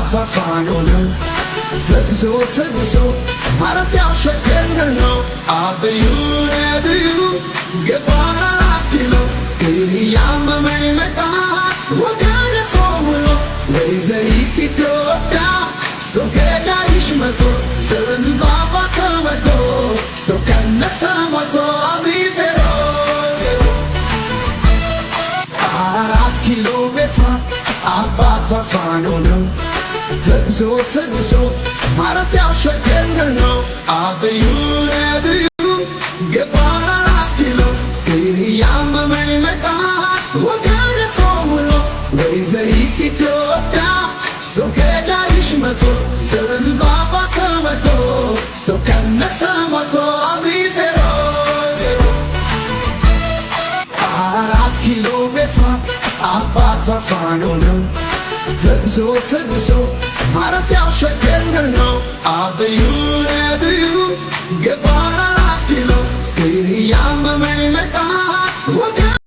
አባቷ ፋኖ ነው ተግዞ ማረፊያው ሸገር ነው አብዩ ነብዩ ገባራ ራስኪሎ እያመመኝ መጣ ወገን ተውሎ ወይዘሪት ኢትዮጵያ ሰው ገዳይሽ መቶ ስንባባ ተወዶ ሰው ቀነሰ ሞቶ አቢዜሮ 4 ኪሎ ቤቷ አባቷ ፋኖ ነው ተግዞ ማረፊያው ሸገር ነው አብዩ ነብዩ ገባራ ራስኪሎ እያመመኝ መጣ ወገን ተውሎ ወይዘሪት ኢትዮጵያ ሰው ገዳይሽ መቶ ስንባባ ተወዶ ሰው ቀነሰ ሞቶ አቢዜሮ 4 ኪሎ ቤቷ አባቷ ፋኖ ነው ተግዞ ማረፊያው ሸገር ነው አብዩ